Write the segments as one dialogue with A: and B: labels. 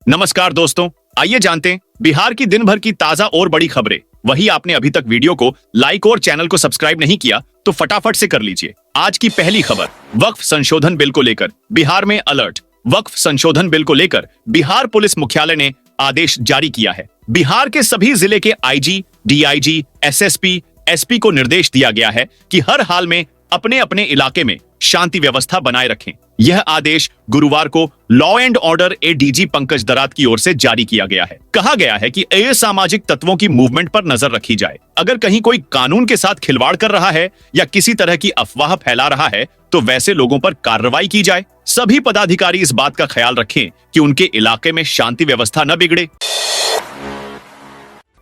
A: नमस्कार दोस्तों, आइए जानते हैं बिहार की दिन भर की ताजा और बड़ी खबरें। वही आपने अभी तक वीडियो को लाइक और चैनल को सब्सक्राइब नहीं किया तो फटाफट से कर लीजिए। आज की पहली खबर, वक्फ संशोधन बिल को लेकर बिहार में अलर्ट। वक्फ संशोधन बिल को लेकर बिहार पुलिस मुख्यालय ने आदेश जारी किया है। बिहार के सभी जिले के आईजी, डीआईजी, एसएसपी, एसपी को निर्देश दिया गया है कि हर हाल में अपने अपने इलाके में शांति व्यवस्था बनाए रखें। यह आदेश गुरुवार को law and order ADG Pankaj दरात की ओर से जारी किया गया है। कहा गया है कि असामाजिक तत्वों की मूवमेंट पर नजर रखी जाए। अगर कहीं कोई कानून के साथ खिलवाड़ कर रहा है या किसी तरह की अफवाह फैला रहा है तो वैसे लोगों पर कार्रवाई की जाए। सभी पदाधिकारी इस बात का ख्याल रखें कि उनके इलाके में शांति व्यवस्था न बिगड़े।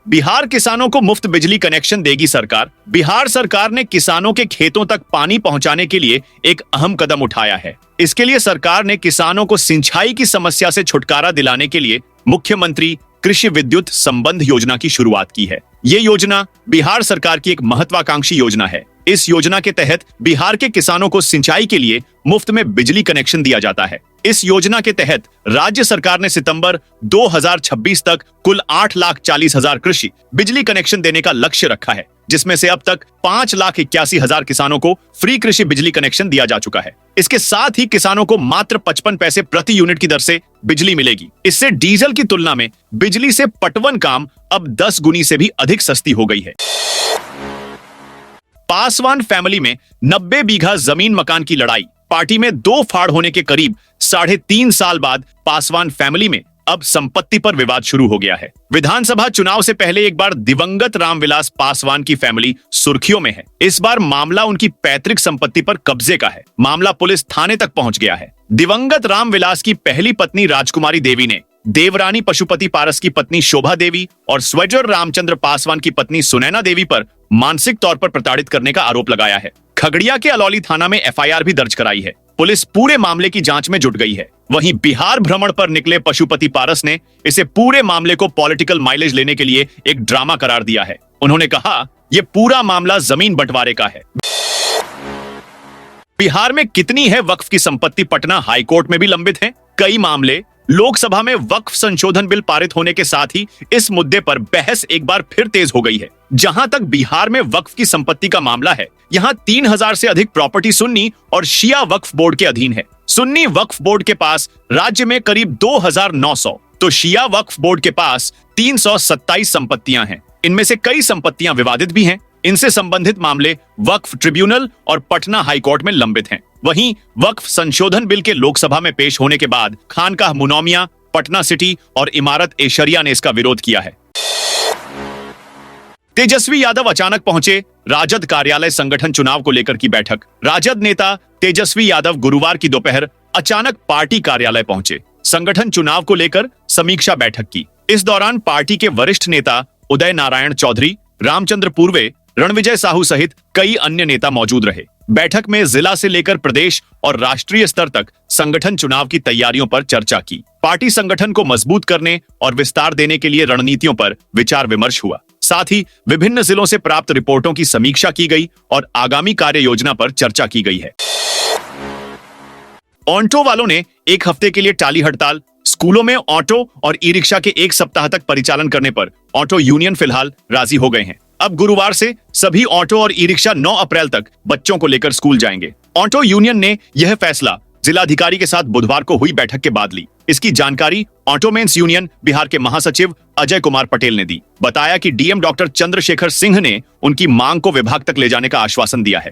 A: बिहार किसानों को मुफ्त बिजली कनेक्शन देगी सरकार। बिहार सरकार ने किसानों के खेतों तक पानी पहुंचाने के लिए एक अहम कदम उठाया है। इसके लिए सरकार ने किसानों को सिंचाई की समस्या से छुटकारा दिलाने के लिए मुख्यमंत्री कृषि विद्युत संबंध योजना की शुरुआत की है। ये योजना बिहार सरकार की एक महत्वाकांक्षी योजना है। इस योजना के तहत बिहार के किसानों को सिंचाई के लिए मुफ्त में बिजली कनेक्शन दिया जाता है। इस योजना के तहत राज्य सरकार ने सितंबर 2026 तक कुल 8,40,000 कृषि बिजली कनेक्शन देने का लक्ष्य रखा है, जिसमें से अब तक 5,81,000 किसानों को फ्री कृषि बिजली कनेक्शन दिया जा चुका है। इसके साथ ही किसानों को मात्र 55 पैसे प्रति यूनिट की दर से बिजली मिलेगी। इससे डीजल की तुलना में बिजली से पटवन काम अब 10 गुनी से भी अधिक सस्ती हो गई है। पासवान फैमिली में 90 बीघा जमीन मकान की लड़ाई। पार्टी में 2 फाड़ होने के करीब 3.5 साल बाद पासवान फैमिली में अब संपत्ति पर विवाद शुरू हो गया है। विधानसभा चुनाव से पहले एक बार दिवंगत रामविलास पासवान की फैमिली सुर्खियों में है। इस बार मामला उनकी पैतृक संपत्ति पर कब्जे का है। मामला पुलिस थाने तक पहुंच गया है। दिवंगत रामविलास की पहली पत्नी राजकुमारी देवी ने देवरानी पशुपति पारस की पत्नी शोभा देवी और स्वेटर रामचंद्र पासवान की पत्नी सुनैना देवी पर मानसिक तौर पर प्रताड़ित करने का आरोप लगाया है। खगड़िया के अलौली थाना में एफआईआर भी दर्ज कराई है। पुलिस पूरे मामले की जांच में जुट गई है। वहीं बिहार भ्रमण पर निकले पशुपति पारस ने इसे पूरे मामले को पॉलिटिकल माइलेज लेने के लिए एक ड्रामा करार दिया है। उन्होंने कहा, यह पूरा मामला जमीन बंटवारे का है। बिहार में कितनी है वक्फ की संपत्ति पटना हाईकोर्ट में भी लंबित है। कई मामले लोकसभा में वक्फ संशोधन बिल पारित होने के साथ ही इस मुद्दे पर बहस एक बार फिर तेज हो गई है। जहां तक बिहार में वक्फ की संपत्ति का मामला है, यहां 3,000 से अधिक प्रॉपर्टी सुन्नी और शिया वक्फ बोर्ड के अधीन है। सुन्नी वक्फ बोर्ड के पास राज्य में करीब 2,900 तो शिया वक्फ बोर्ड के पास 327 संपत्तियां हैं। इनमें से कई संपत्तियां विवादित भी हैं। इनसे संबंधित मामले वक्फ ट्रिब्यूनल और पटना हाईकोर्ट में लंबित हैं। वहीं वक्फ संशोधन बिल के लोकसभा में पेश होने के बाद खानकाह मुनौमिया, पटना सिटी और इमारत ए शरिया ने इसका विरोध किया है। तेजस्वी यादव अचानक पहुंचे राजद कार्यालय। संगठन चुनाव को लेकर की बैठक। राजद नेता तेजस्वी यादव गुरुवार की दोपहर अचानक पार्टी कार्यालय पहुंचे। संगठन चुनाव को लेकर समीक्षा बैठक की। इस दौरान पार्टी के वरिष्ठ नेता उदय नारायण चौधरी, रामचंद्र पूर्वे, रणविजय साहू सहित कई अन्य नेता मौजूद रहे। बैठक में जिला से लेकर प्रदेश और राष्ट्रीय स्तर तक संगठन चुनाव की तैयारियों पर चर्चा की। पार्टी संगठन को मजबूत करने और विस्तार देने के लिए रणनीतियों पर विचार विमर्श हुआ। साथ ही विभिन्न जिलों से प्राप्त रिपोर्टों की समीक्षा की गई और आगामी कार्य योजना पर चर्चा की गई है। ऑटो वालों ने एक हफ्ते के लिए टाली हड़ताल। स्कूलों में ऑटो और ई रिक्शा के एक सप्ताह तक परिचालन करने पर ऑटो यूनियन फिलहाल राजी हो गए हैं। अब गुरुवार से सभी ऑटो और ई रिक्शा 9 अप्रैल तक बच्चों को लेकर स्कूल जाएंगे। ऑटो यूनियन ने यह फैसला जिलाधिकारी के साथ बुधवार को हुई बैठक के बाद ली। इसकी जानकारी ऑटोमेंस यूनियन बिहार के महासचिव अजय कुमार पटेल ने दी। बताया कि डीएम डॉक्टर चंद्रशेखर सिंह ने उनकी मांग को विभाग तक ले जाने का आश्वासन दिया है।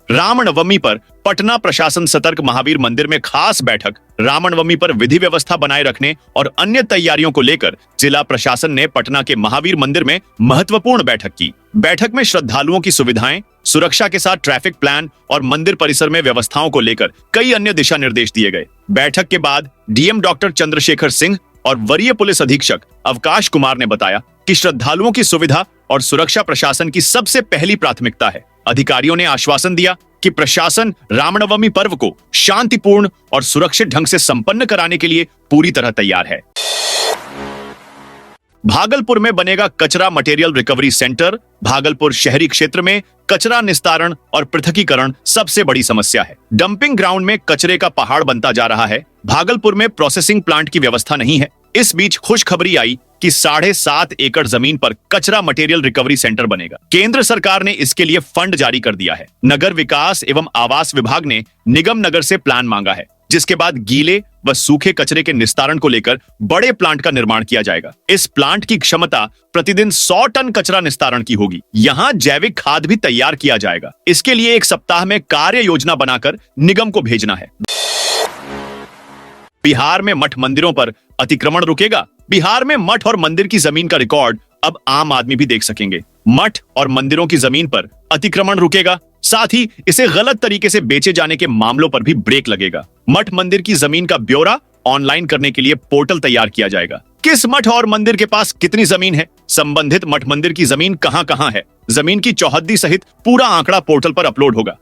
A: रामनवमी पर पटना प्रशासन सतर्क। महावीर मंदिर में खास बैठक। रामनवमी पर विधि व्यवस्था बनाए रखने और अन्य तैयारियों को लेकर जिला प्रशासन ने पटना के महावीर मंदिर में महत्वपूर्ण बैठक की। बैठक में श्रद्धालुओं की सुविधाएं, सुरक्षा के साथ ट्रैफिक प्लान और मंदिर परिसर में व्यवस्थाओं को लेकर कई अन्य दिशा निर्देश दिए गए। बैठक के बाद डीएम डॉक्टर चंद्रशेखर सिंह और वरीय पुलिस अधीक्षक अवकाश कुमार ने बताया कि श्रद्धालुओं की सुविधा और सुरक्षा प्रशासन की सबसे पहली प्राथमिकता है। अधिकारियों ने आश्वासन दिया कि प्रशासन रामनवमी पर्व को शांतिपूर्ण और सुरक्षित ढंग से संपन्न कराने के लिए पूरी तरह तैयार है। भागलपुर में बनेगा कचरा मटेरियल रिकवरी सेंटर। भागलपुर शहरी क्षेत्र में कचरा निस्तारण और पृथकीकरण सबसे बड़ी समस्या है। डंपिंग ग्राउंड में कचरे का पहाड़ बनता जा रहा है। भागलपुर में प्रोसेसिंग प्लांट की व्यवस्था नहीं है। इस बीच खुशखबरी आई कि 7.5 एकड़ जमीन पर कचरा मटेरियल रिकवरी सेंटर बनेगा। केंद्र सरकार ने इसके लिए फंड जारी कर दिया है। नगर विकास एवं आवास विभाग ने निगम नगर से प्लान मांगा है, जिसके बाद गीले व सूखे कचरे के निस्तारण को लेकर बड़े प्लांट का निर्माण किया जाएगा। इस प्लांट की क्षमता प्रतिदिन 100 टन कचरा निस्तारण की होगी। यहाँ जैविक खाद भी तैयार किया जाएगा। इसके लिए 1 सप्ताह में कार्य योजना बनाकर निगम को भेजना है। बिहार में मठ मंदिरों पर अतिक्रमण रुकेगा। बिहार में मठ और मंदिर की जमीन का रिकॉर्ड अब आम आदमी भी देख सकेंगे। मठ और मंदिरों की जमीन पर अतिक्रमण रुकेगा, साथ ही इसे गलत तरीके से बेचे जाने के मामलों पर भी ब्रेक लगेगा। मठ मंदिर की जमीन का ब्यौरा ऑनलाइन करने के लिए पोर्टल तैयार किया जाएगा। किस मठ और मंदिर के पास कितनी जमीन है, संबंधित मठ मंदिर की जमीन कहां है, जमीन की चौहद्दी सहित पूरा आंकड़ा पोर्टल पर अपलोड होगा।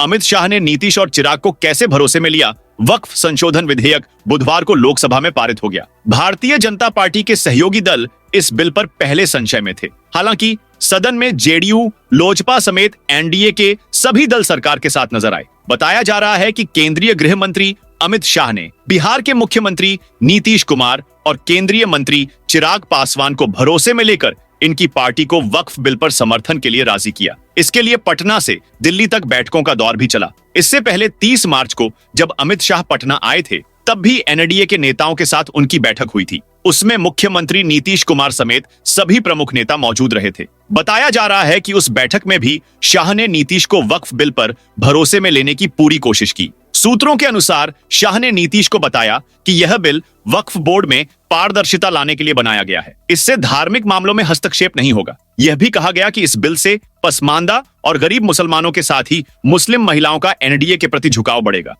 A: अमित शाह ने नीतीश और चिराग को कैसे भरोसे में लिया? वक्फ संशोधन विधेयक बुधवार को लोकसभा में पारित हो गया। भारतीय जनता पार्टी के सहयोगी दल इस बिल पर पहले संशय में थे। हालांकि सदन में जेडीयू, लोजपा समेत एनडीए के सभी दल सरकार के साथ नजर आए। बताया जा रहा है कि केंद्रीय गृह मंत्री अमित शाह ने बिहार के मुख्यमंत्री नीतीश कुमार और केंद्रीय मंत्री चिराग पासवान को भरोसे में लेकर इनकी पार्टी को वक्फ बिल पर समर्थन के लिए राजी किया। इसके लिए पटना से दिल्ली तक बैठकों का दौर भी चला। इससे पहले 30 मार्च को जब अमित शाह पटना आए थे, तब भी एनडीए के नेताओं के साथ उनकी बैठक हुई थी। उसमें मुख्यमंत्री नीतीश कुमार समेत सभी प्रमुख नेता मौजूद रहे थे। बताया जा रहा है कि उस बैठक में भी शाह ने नीतीश को वक्फ बिल पर भरोसे में लेने की पूरी कोशिश की। सूत्रों के अनुसार शाह ने नीतीश को बताया कि यह बिल वक्फ बोर्ड में पारदर्शिता लाने के लिए बनाया गया है। इससे धार्मिक मामलों में हस्तक्षेप नहीं होगा। यह भी कहा गया कि इस बिल से पसमानदा और गरीब मुसलमानों के साथ ही मुस्लिम महिलाओं का एनडीए के प्रति झुकाव बढ़ेगा।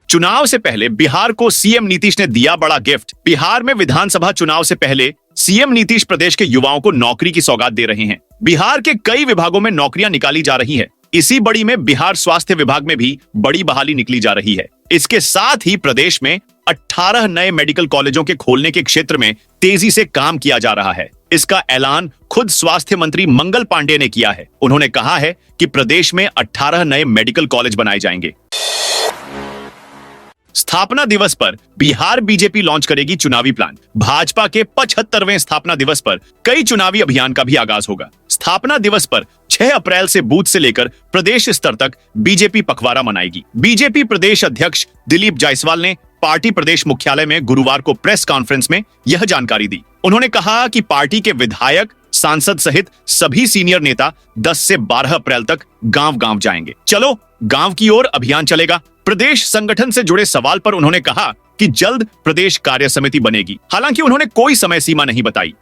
A: चुनाव से पहले बिहार को सीएम नीतीश ने दिया बड़ा गिफ्ट। बिहार में विधानसभा चुनाव से पहले सीएम नीतीश प्रदेश के युवाओं को नौकरी की सौगात दे रहे हैं। बिहार के कई विभागों में नौकरियां निकाली जा रही है। इसी बड़ी में बिहार स्वास्थ्य विभाग में भी बड़ी बहाली निकली जा रही है। इसके साथ ही प्रदेश में 18 नए मेडिकल कॉलेजों के खोलने के क्षेत्र में तेजी से काम किया जा रहा है। इसका ऐलान खुद स्वास्थ्य मंत्री मंगल पांडे ने किया है। उन्होंने कहा है कि प्रदेश में 18 नए मेडिकल कॉलेज बनाए जाएंगे। स्थापना दिवस पर बिहार बीजेपी लॉन्च करेगी चुनावी प्लान। भाजपा के 75वें स्थापना दिवस पर कई चुनावी अभियान का भी आगाज होगा। स्थापना दिवस पर 6 अप्रैल से बूथ से लेकर प्रदेश स्तर तक बीजेपी पखवाड़ा मनाएगी। बीजेपी प्रदेश अध्यक्ष दिलीप जायसवाल ने पार्टी प्रदेश मुख्यालय में गुरुवार को प्रेस कॉन्फ्रेंस में यह जानकारी दी। उन्होंने कहा कि पार्टी के विधायक, सांसद सहित सभी सीनियर नेता 10 से 12 अप्रैल तक गांव-गांव जाएंगे। चलो गांव की ओर अभियान चलेगा। प्रदेश संगठन से जुड़े सवाल पर उन्होंने कहा कि जल्द प्रदेश कार्य समिति बनेगी। हालांकि उन्होंने कोई समय सीमा नहीं बताई।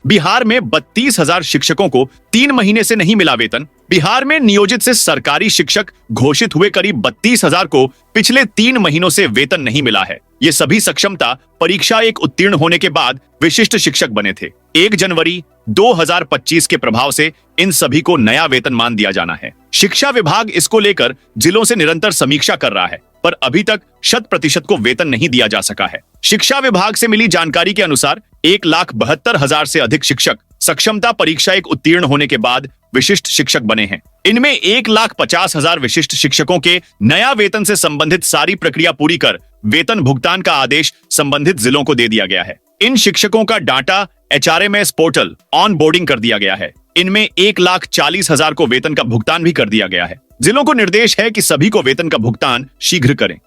A: बिहार में 32,000 शिक्षकों को 3 महीने से नहीं मिला वेतन। बिहार में नियोजित से सरकारी शिक्षक घोषित हुए करीब 32,000 को पिछले 3 महीनों से वेतन नहीं मिला है। ये सभी सक्षमता परीक्षा 1 उत्तीर्ण होने के बाद विशिष्ट शिक्षक बने थे। 1 जनवरी 2025 के प्रभाव से इन सभी को नया वेतनमान दिया जाना है। शिक्षा विभाग इसको लेकर जिलों से निरंतर समीक्षा कर रहा है, पर अभी तक 100% को वेतन नहीं दिया जा सका है। शिक्षा विभाग से मिली जानकारी के अनुसार 1,72,000 से अधिक शिक्षक सक्षमता परीक्षा 1 उत्तीर्ण होने के बाद विशिष्ट शिक्षक बने हैं। इनमें 1,50,000 विशिष्ट शिक्षकों के नया वेतन से संबंधित सारी प्रक्रिया पूरी कर वेतन भुगतान का आदेश संबंधित जिलों को दे दिया गया है। इन शिक्षकों का data HRMS portal on boarding कर दिया गया है। इनमें 1,40,000 को वेतन का भुगतान भी कर दिया गया है। जिलों को निर्देश है कि सभी को वेतन का भुगतान शीघ्र करें।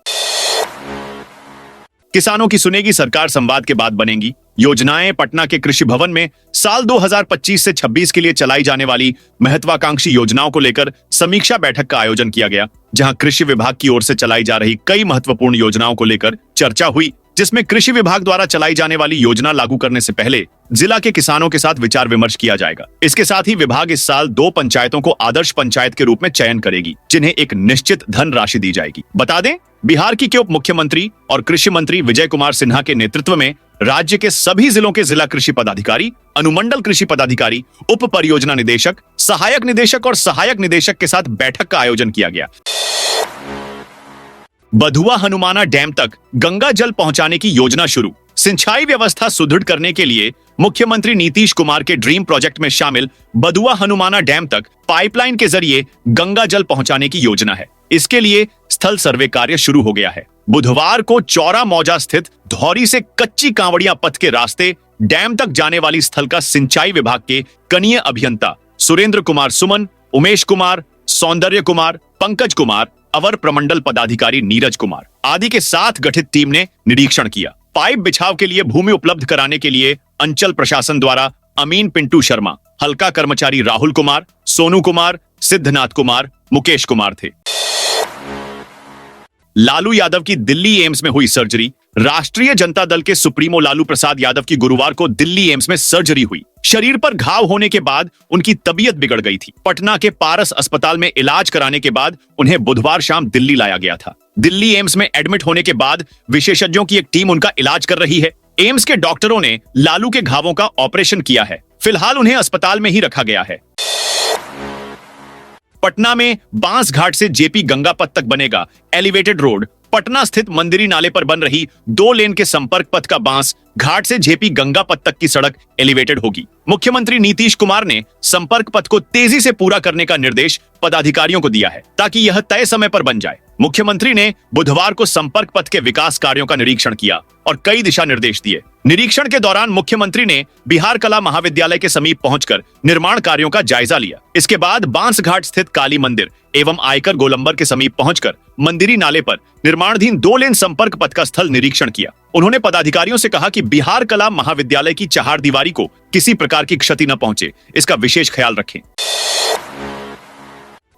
A: किसानों की सुनेगी सरकार संवाद के बाद बनेंगी योजनाएं। पटना के कृषि भवन में साल 2025 से 26 के लिए चलाई जाने वाली महत्वाकांक्षी योजनाओं को लेकर समीक्षा बैठक का आयोजन किया गया, जहां कृषि विभाग की ओर से चलाई जा रही कई महत्वपूर्ण योजनाओं को लेकर चर्चा हुई, जिसमें कृषि विभाग द्वारा चलाई जाने वाली योजना लागू करने से पहले जिला के किसानों के साथ विचार विमर्श किया जाएगा। इसके साथ ही विभाग इस साल 2 पंचायतों को आदर्श पंचायत के रूप में चयन करेगी, जिन्हें एक निश्चित धन राशि दी जाएगी। बता दें, बिहार की के उप मुख्यमंत्री और कृषि मंत्री विजय कुमार सिन्हा के नेतृत्व में राज्य के सभी जिलों के जिला कृषि पदाधिकारी, अनुमंडल कृषि पदाधिकारी, उप परियोजना निदेशक, सहायक निदेशक और सहायक निदेशक के साथ बैठक का आयोजन किया गया। बधुआ हनुमाना डैम तक गंगा जल पहुंचाने की योजना शुरू। सिंचाई व्यवस्था सुदृढ़ करने के लिए मुख्यमंत्री नीतीश कुमार के ड्रीम प्रोजेक्ट में शामिल बधुआ हनुमाना डैम तक पाइपलाइन के जरिए गंगा जल पहुंचाने की योजना है। इसके लिए स्थल सर्वे कार्य शुरू हो गया है। बुधवार को चौरा मौजा स्थित धौरी से कच्ची कांवड़िया पथ के रास्ते डैम तक जाने वाली स्थल का सिंचाई विभाग के कनीय अभियंता सुरेंद्र कुमार सुमन, उमेश कुमार, सौंदर्य कुमार, पंकज कुमार, अवर प्रमंडल पदाधिकारी नीरज कुमार आदि के साथ गठित टीम ने निरीक्षण किया। पाइप बिछाव के लिए भूमि उपलब्ध कराने के लिए अंचल प्रशासन द्वारा अमीन पिंटू शर्मा, हल्का कर्मचारी राहुल कुमार, सोनू कुमार, सिद्धनाथ कुमार, मुकेश कुमार थे। लालू यादव की दिल्ली एम्स में हुई सर्जरी। राष्ट्रीय जनता दल के सुप्रीमो लालू प्रसाद यादव की गुरुवार को दिल्ली एम्स में सर्जरी हुई। शरीर पर घाव होने के बाद उनकी तबीयत बिगड़ गई थी। पटना के पारस अस्पताल में इलाज कराने के बाद उन्हें बुधवार शाम दिल्ली लाया गया था। दिल्ली एम्स में एडमिट होने के बाद विशेषज्ञों की एक टीम उनका इलाज कर रही है। एम्स के डॉक्टरों ने लालू के घावों का ऑपरेशन किया है। फिलहाल उन्हें अस्पताल में ही रखा गया है। पटना में बांस घाट से जेपी गंगापथ तक बनेगा एलिवेटेड रोड। पटना स्थित मंदिरी नाले पर बन रही 2 लेन के संपर्क पथ का बांस घाट से जेपी गंगापथ तक की सड़क एलिवेटेड होगी। मुख्यमंत्री नीतीश कुमार ने संपर्क पथ को तेजी से पूरा करने का निर्देश पदाधिकारियों को दिया है ताकि यह तय समय पर बन जाए। मुख्यमंत्री ने बुधवार को संपर्क पथ के विकास कार्यों का निरीक्षण किया और कई दिशा निर्देश दिए। निरीक्षण के दौरान मुख्यमंत्री ने बिहार कला महाविद्यालय के समीप पहुंचकर निर्माण कार्यों का जायजा लिया। इसके बाद बांस घाट स्थित काली मंदिर एवं आयकर गोलंबर के समीप पहुंचकर मंदिरी नाले पर निर्माणाधीन 2 लेन संपर्क पथ का स्थल निरीक्षण किया। उन्होंने पदाधिकारियों से कहा कि बिहार कला महाविद्यालय की चहारदीवारी को किसी प्रकार की क्षति न पहुंचे, इसका विशेष ख्याल रखें।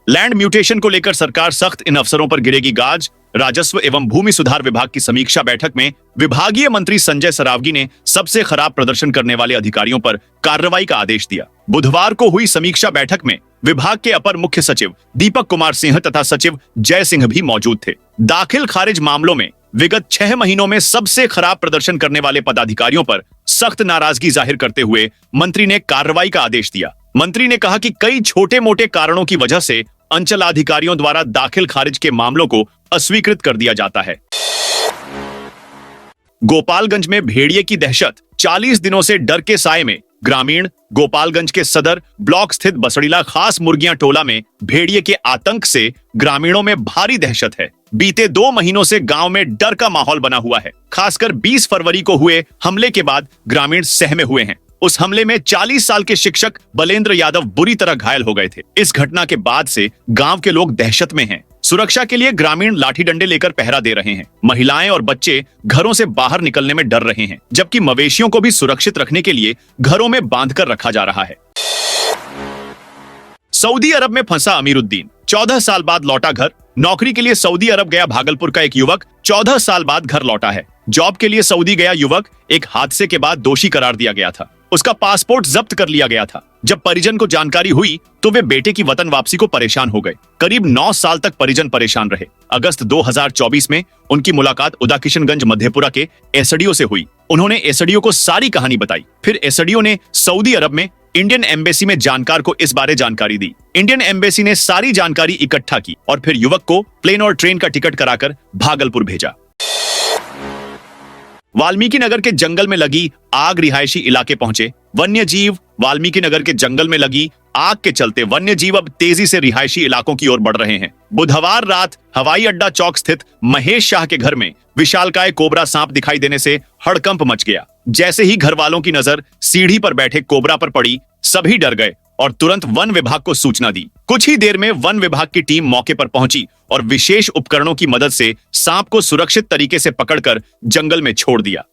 A: लैंड म्यूटेशन को लेकर सरकार सख्त, इन अफसरों पर गिरेगी गाज। राजस्व एवं भूमि सुधार विभाग की समीक्षा बैठक में विभागीय मंत्री संजय सरावगी ने सबसे खराब प्रदर्शन करने वाले अधिकारियों पर कार्रवाई का आदेश दिया। बुधवार को हुई समीक्षा बैठक में विभाग के अपर मुख्य सचिव दीपक कुमार सिंह तथा सचिव जय सिंह भी मौजूद थे। दाखिल खारिज मामलों में विगत 6 महीनों में सबसे खराब प्रदर्शन करने वाले पदाधिकारियों पर सख्त नाराजगी जाहिर करते हुए मंत्री ने कार्रवाई का आदेश दिया। मंत्री ने कहा कि कई छोटे मोटे कारणों की वजह से अंचलाधिकारियों द्वारा दाखिल खारिज के मामलों को अस्वीकृत कर दिया जाता है। गोपालगंज में भेड़िए की दहशत, 40 दिनों से डर के साए में ग्रामीण। गोपालगंज के सदर ब्लॉक स्थित बसड़ीला खास मुर्गियां टोला में भेड़िए के आतंक से ग्रामीणों में भारी दहशत है। बीते 2 महीनों से गांव में डर का माहौल बना हुआ है। खासकर 20 फरवरी को हुए हमले के बाद ग्रामीण सहमे हुए हैं। उस हमले में 40 साल के शिक्षक बलेंद्र यादव बुरी तरह घायल हो गए थे। इस घटना के बाद से गांव के लोग दहशत में हैं। सुरक्षा के लिए ग्रामीण लाठी डंडे लेकर पहरा दे रहे हैं। महिलाएं और बच्चे घरों से बाहर निकलने में डर रहे हैं, जबकि मवेशियों को भी सुरक्षित रखने के लिए घरों में बांधकर रखा जा रहा है। सऊदी अरब में फंसा अमीरुद्दीन, 14 साल बाद लौटा घर। नौकरी के लिए सऊदी अरब गया भागलपुर का एक युवक 14 साल बाद घर लौटा है। जॉब के लिए सऊदी गया युवक एक हादसे के बाद दोषी करार दिया गया था। उसका पासपोर्ट जब्त कर लिया गया था। जब परिजन को जानकारी हुई तो वे बेटे की वतन वापसी को परेशान हो गए। करीब 9 साल तक परिजन परेशान रहे। अगस्त 2024 में उनकी मुलाकात उदाकिशनगंज मधेपुरा के एसडीओ से हुई। उन्होंने एसडीओ को सारी कहानी बताई। फिर एसडीओ ने सऊदी अरब में इंडियन एम्बेसी में जानकार को इस बारे जानकारी दी। इंडियन एम्बेसी ने सारी जानकारी इकट्ठा की और फिर युवक को प्लेन और ट्रेन का टिकट कराकर भागलपुर भेजा। वाल्मीकि नगर के जंगल में लगी आग, रिहायशी इलाके पहुंचे वन्य जीव। वाल्मीकि नगर के जंगल में लगी आग के चलते वन्य जीव अब तेजी से रिहायशी इलाकों की ओर बढ़ रहे हैं। बुधवार रात हवाई अड्डा चौक स्थित महेश शाह के घर में विशालकाय कोबरा सांप दिखाई देने से हड़कंप मच गया। जैसे ही घर वालों की नजर सीढ़ी पर बैठे कोबरा पर पड़ी, सभी डर गए और तुरंत वन विभाग को सूचना दी। कुछ ही देर में वन विभाग की टीम मौके पर पहुंची और विशेष उपकरणों की मदद से सांप को सुरक्षित तरीके से पकड़कर जंगल में छोड़ दिया।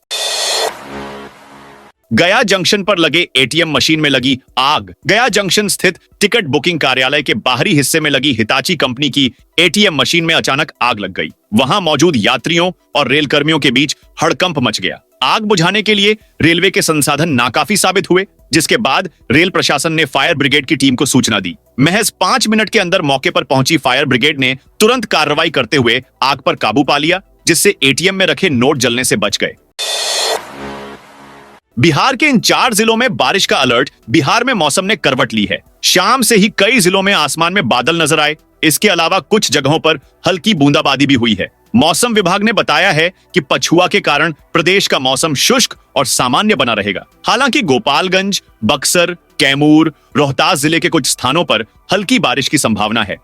A: गया जंक्शन पर लगे एटीएम मशीन में लगी आग। गया जंक्शन स्थित टिकट बुकिंग कार्यालय के बाहरी हिस्से में लगी हिताची कंपनी की एटीएम मशीन में अचानक आग लग गई। वहां मौजूद यात्रियों और रेल कर्मियों के बीच हड़कंप मच गया। आग बुझाने के लिए रेलवे के संसाधन नाकाफी साबित हुए, जिसके बाद रेल प्रशासन ने फायर ब्रिगेड की टीम को सूचना दी। महज 5 मिनट के अंदर मौके पर पहुंची फायर ब्रिगेड ने तुरंत कार्रवाई करते हुए आग पर काबू पा लिया, जिससे एटीएम में रखे नोट जलने से बच गए। बिहार के इन 4 जिलों में बारिश का अलर्ट। बिहार में मौसम ने करवट ली है। शाम से ही कई जिलों में आसमान में बादल नजर आए। इसके अलावा कुछ जगहों पर हल्की बूंदाबांदी भी हुई है। मौसम विभाग ने बताया है कि पछुआ के कारण प्रदेश का मौसम शुष्क और सामान्य बना रहेगा। हालांकि गोपालगंज, बक्सर, कैमूर, रोहतास जिले के कुछ स्थानों पर हल्की बारिश की संभावना है।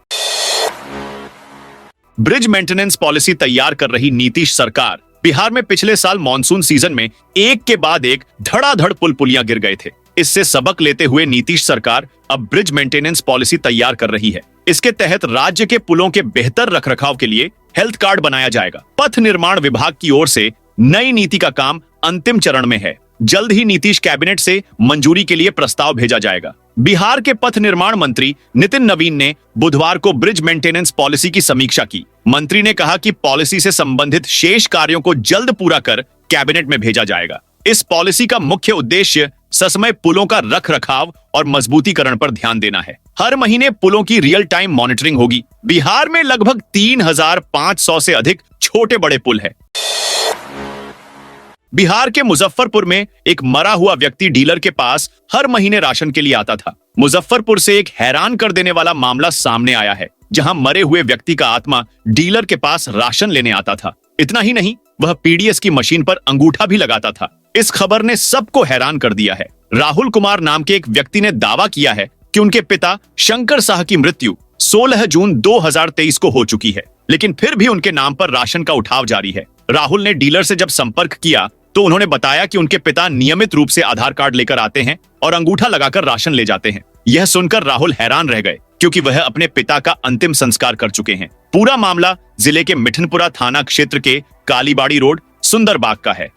A: ब्रिज मेंटेनेंस पॉलिसी तैयार कर रही नीतीश सरकार। बिहार में पिछले साल मॉनसून सीजन में एक के बाद एक धड़ाधड़ पुल पुलियां गिर गए थे। इससे सबक लेते हुए नीतीश सरकार अब ब्रिज मेंटेनेंस पॉलिसी तैयार कर रही है। इसके तहत राज्य के पुलों के बेहतर रखरखाव के लिए हेल्थ कार्ड बनाया जाएगा। पथ निर्माण विभाग की ओर से नई नीति का काम अंतिम चरण में है। जल्द ही नीतीश कैबिनेट से मंजूरी के लिए प्रस्ताव भेजा जाएगा। बिहार के पथ निर्माण मंत्री नितिन नवीन ने बुधवार को ब्रिज मेंटेनेंस पॉलिसी की समीक्षा की। मंत्री ने कहा कि पॉलिसी से संबंधित शेष कार्यों को जल्द पूरा कर कैबिनेट में भेजा जाएगा। इस पॉलिसी का मुख्य उद्देश्य ससमय पुलों का रखरखाव और मजबूतीकरण पर ध्यान देना है। हर महीने पुलों की रियल टाइम मॉनिटरिंग होगी। बिहार में लगभग 3,500 से अधिक छोटे बड़े पुल है। बिहार के मुजफ्फरपुर में एक मरा हुआ व्यक्ति डीलर के पास हर महीने राशन के लिए आता था। मुजफ्फरपुर से एक हैरान कर देने वाला मामला सामने आया है, जहां मरे हुए व्यक्ति का आत्मा डीलर के पास राशन लेने आता था। इतना ही नहीं, वह पीडीएस की मशीन पर अंगूठा भी लगाता था। इस खबर ने सबको हैरान कर दिया है। राहुल कुमार नाम के एक व्यक्ति ने दावा किया है कि उनके पिता शंकर साह की मृत्यु 16 जून 2023 को हो चुकी है, लेकिन फिर भी उनके नाम पर राशन का उठाव जारी है। राहुल ने डीलर से जब संपर्क किया तो उन्होंने बताया कि उनके पिता नियमित रूप से आधार कार्ड लेकर आते हैं और अंगूठा लगाकर राशन ले जाते हैं। यह सुनकर राहुल हैरान रह गए, क्योंकि वह अपने पिता का अंतिम संस्कार कर चुके हैं। पूरा मामला जिले के मिठनपुरा थाना क्षेत्र के कालीबाड़ी रोड सुंदरबाग का है।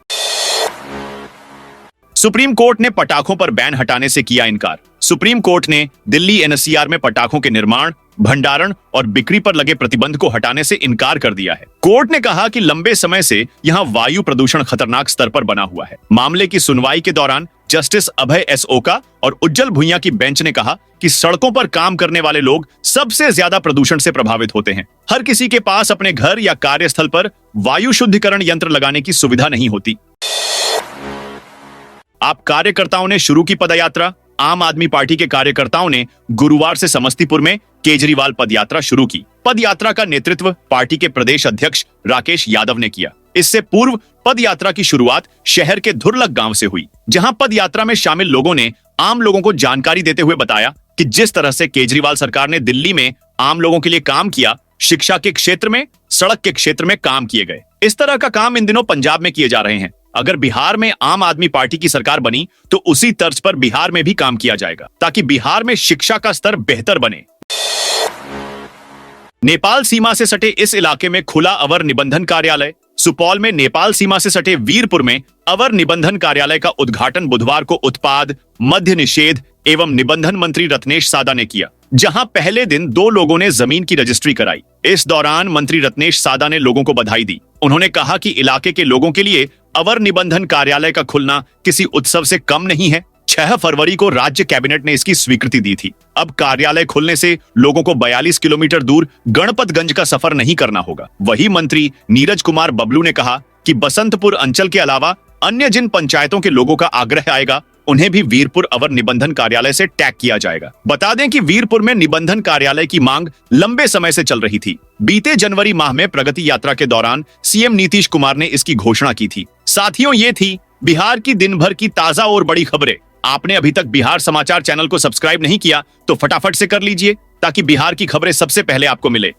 A: सुप्रीम कोर्ट ने पटाखों पर बैन हटाने से किया इनकार। सुप्रीम कोर्ट ने दिल्ली एनसीआर में पटाखों के निर्माण, भंडारण और बिक्री पर लगे प्रतिबंध को हटाने से इनकार कर दिया है। कोर्ट ने कहा कि लंबे समय से यहां वायु प्रदूषण खतरनाक स्तर पर बना हुआ है। मामले की सुनवाई के दौरान जस्टिस अभय एस ओका और उज्जवल भुइयां की बेंच ने कहा कि सड़कों पर काम करने वाले लोग सबसे ज्यादा प्रदूषण से प्रभावित होते हैं। हर किसी के पास अपने घर या कार्यस्थल पर वायु शुद्धिकरण यंत्र लगाने की सुविधा नहीं होती। आप कार्यकर्ताओं ने शुरू की पदयात्रा। आम आदमी पार्टी के कार्यकर्ताओं ने गुरुवार से समस्तीपुर में केजरीवाल पदयात्रा शुरू की। पदयात्रा का नेतृत्व पार्टी के प्रदेश अध्यक्ष राकेश यादव ने किया। इससे पूर्व पदयात्रा की शुरुआत शहर के धुरलक गांव से हुई, जहां पदयात्रा में शामिल लोगों ने आम लोगों को जानकारी देते हुए बताया कि जिस तरह से केजरीवाल सरकार ने दिल्ली में आम लोगों के लिए काम किया, शिक्षा के क्षेत्र में, सड़क के क्षेत्र में काम किए गए। इस तरह का काम इन दिनों पंजाब में किए जा रहे हैं। अगर बिहार में आम आदमी पार्टी की सरकार बनी तो उसी तर्ज पर बिहार में भी काम किया जाएगा, ताकि बिहार में शिक्षा का स्तर बेहतर बने। नेपाल सीमा से सटे इस इलाके में खुला अवर निबंधन कार्यालय। सुपौल में नेपाल सीमा से सटे वीरपुर में अवर निबंधन कार्यालय का उद्घाटन बुधवार को उत्पाद, मद्य निषेध एवं निबंधन मंत्री रत्नेश सादा ने किया, जहां पहले दिन 2 लोगों ने जमीन की रजिस्ट्री कराई। इस दौरान मंत्री रत्नेश सादा ने लोगों को बधाई दी। उन्होंने कहा कि इलाके के लोगों के लिए अवर निबंधन कार्यालय का खुलना किसी उत्सव से कम नहीं है। 6 फरवरी को राज्य कैबिनेट ने इसकी स्वीकृति दी थी। अब कार्यालय खुलने से लोगों को 42 किलोमीटर दूर गणपतगंज का सफर नहीं करना होगा। वही मंत्री नीरज कुमार बबलू ने कहा कि बसंतपुर अंचल के अलावा अन्य जिन पंचायतों के लोगों का आग्रह आएगा, उन्हें भी वीरपुर अवर निबंधन कार्यालय से टैग किया जाएगा। बता दें कि वीरपुर में निबंधन कार्यालय की मांग लंबे समय से चल रही थी। बीते जनवरी माह में प्रगति यात्रा के दौरान सीएम नीतीश कुमार ने इसकी घोषणा की थी। साथियों, ये थी बिहार की दिन भर की ताजा और बड़ी खबरें। आपने अभी तक बिहार समाचार चैनल को सब्सक्राइब नहीं किया तो फटाफट से कर लीजिए, ताकि बिहार की खबरें सबसे पहले आपको मिले।